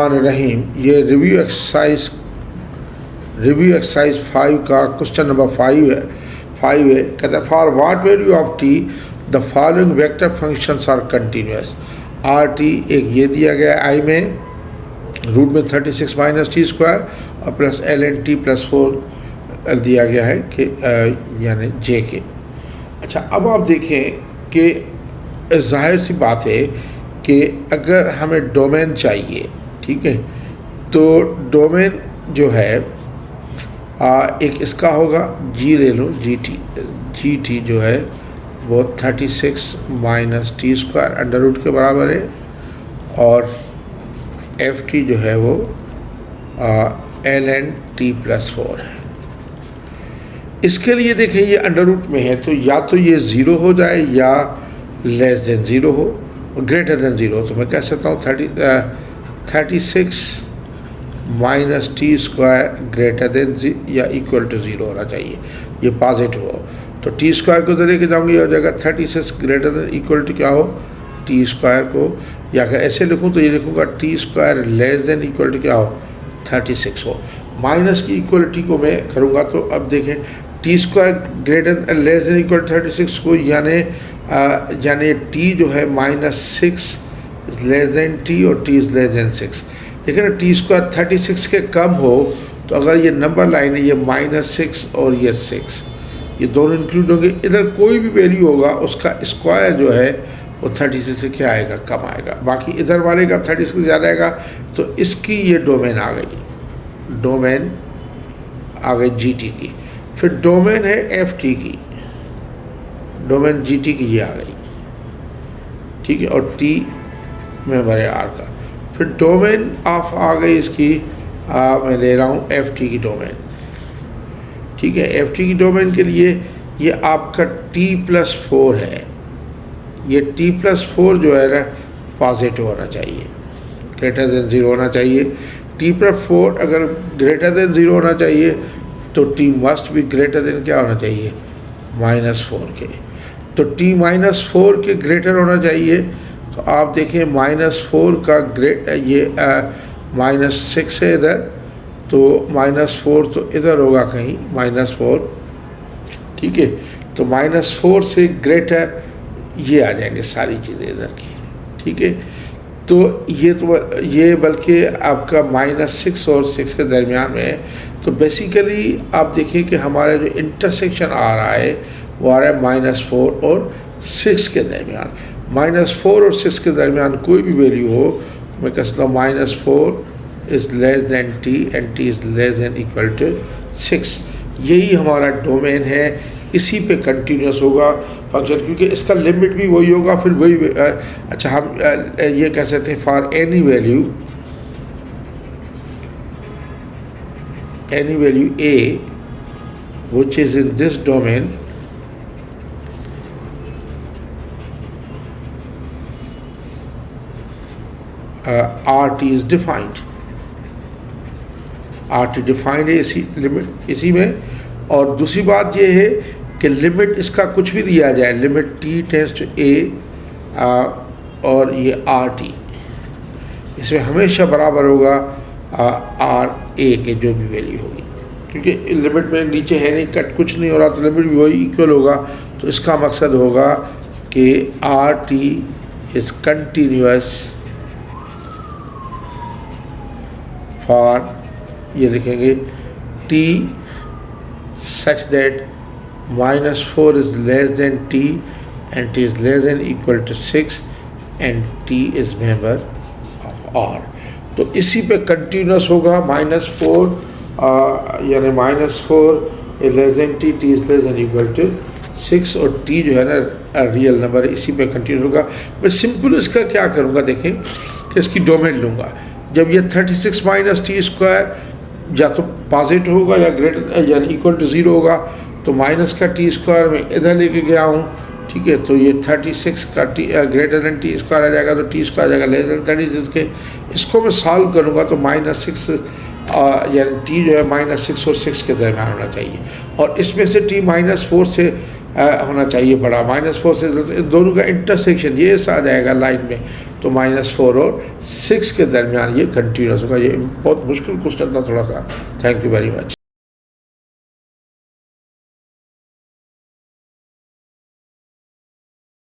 बिस्मिल्लाहिर्रहमानिर्रहीम। ये review exercise 5 का क्वेश्चन नंबर 5 है। कहते हैं for what value of t the following vector functions are continuous. R t एक ये दिया गया आई में रूट में 36 माइनस टी स्क्वायर और plus l n t plus 4 दिया गया है कि यानी जे के। अच्छा, अब आप देखें कि जाहिर सी बात है कि अगर हमें डोमेन चाहिए, ठीक है, तो डोमेन जो है एक इसका होगा जी ले लो, जी टी जो है वो 36 minus t square under root के बराबर है और एफ टी जो है वो एल एन टी प्लस 4 है। इसके लिए देखें ये अंडर रूट में है तो या तो ये ज़ीरो हो जाए या लेस देन ज़ीरो हो, ग्रेटर देन ज़ीरो। तो मैं कह सकता हूँ 36 minus t square greater than या इक्वल टू ज़ीरो होना चाहिए, ये पॉजिटिव हो। तो टी स्क्वायर को तो लेके जाऊँगी, हो जाएगा 36 ग्रेटर देन इक्वल टू क्या हो टी स्क्वायर को, या अगर ऐसे लिखूँ तो ये लिखूँगा t square less than equal to क्या हो 36 हो। माइनस की इक्वलिटी को मैं करूँगा तो अब देखें T square greater less than equal 36 को यानी टी जो है -6 इज़ लेस देन टी और टी इज़ लेस देन 6। देखिए ना, टी स्क्वायर 36 के कम हो तो अगर ये नंबर लाइन है ये -6 और ये 6 ये दोनों इंक्लूड होंगे, इधर कोई भी वैल्यू होगा उसका स्क्वायर जो है वो 36 से क्या आएगा, कम आएगा। बाकी इधर वाले का 36 से ज़्यादा आएगा। तो इसकी ये डोमेन आ गई, डोमेन आ गई जी टी की। फिर डोमेन है एफ टी की, डोमेन जी टी की ये आ गई, ठीक है, और टी मेंबर है आर का। फिर डोमेन ऑफ आ गई इसकी मैं ले रहा हूँ एफ टी की डोमेन, ठीक है। एफ टी की डोमेन के लिए ये आपका टी प्लस 4 है, ये टी प्लस 4 जो है ना पॉजिटिव होना चाहिए, ग्रेटर देन ज़ीरो होना चाहिए। टी प्लस 4 अगर ग्रेटर देन ज़ीरो होना चाहिए तो टी मस्ट भी ग्रेटर देन क्या होना चाहिए -4 के। तो टी -4 के ग्रेटर होना चाहिए। तो आप देखें -4 का ये -6 है इधर, तो -4 तो इधर होगा कहीं -4, ठीक है। तो -4 से ग्रेटर ये आ जाएंगे सारी चीज़ें इधर की, ठीक है। तो ये बल्कि आपका -6 और 6 के दरमियान में है। तो बेसिकली आप देखिए कि हमारा जो इंटरसेक्शन आ रहा है वो आ रहा है -4 और 6 के दरमियान। -4 और 6 के दरमियान कोई भी वैल्यू हो, मैं कह सकता हूँ -4 is less than t and t is less than equal to 6। यही हमारा डोमेन है, इसी पे कंटिन्यूस होगा फंक्शन, क्योंकि इसका लिमिट भी वही होगा। फिर वही अच्छा, हम ये कह सकते हैं for any value a which is in this domain RT is defined, RT defined है इसी लिमिट इसी में। और दूसरी बात ये है कि लिमिट इसका कुछ भी दिया जाए, limit t tends to a और ये RT इसमें हमेशा बराबर होगा आर ए के जो भी वैल्यू होगी, क्योंकि लिमिट में नीचे है नहीं, कट कुछ नहीं हो रहा, तो लिमिट भी वही इक्वल होगा। तो इसका मकसद होगा कि r t is continuous for, ये लिखेंगे t such that -4 is less than t and t is less than equal to 6 and t is member of r. तो इसी पे कंटिन्यूस होगा -4 यानी -4 less than t, t is less than equal to 6 और T जो है ना real number है, इसी पे कंटिन्यू होगा। मैं सिंपल इसका क्या करूँगा, देखें कि इसकी डोमेन लूँगा। जब ये 36 माइनस टी स्क्वायर या तो पॉजिटिव होगा या ग्रेटर यानी इक्वल टू 0 होगा, तो माइनस का टी स्क्वायर मैं इधर लेके गया हूँ, ठीक है। तो ये 36 का T greater than T square आ जाएगा, तो टी स्क्वायर आ जाएगा लेस देन 36 के। इसको मैं सॉल्व करूँगा तो -6 यानी टी जो है -6 और 6 के दरमियान होना चाहिए, और इसमें से टी -4 से होना चाहिए बड़ा, -4 से, इन दोनों का इंटरसेक्शन ये आ जाएगा लाइन में। तो -4 और 6 के दरमियान ये कंटिन्यूस होगा। ये बहुत मुश्किल क्वेश्चन था थोड़ा सा। Thank you very much.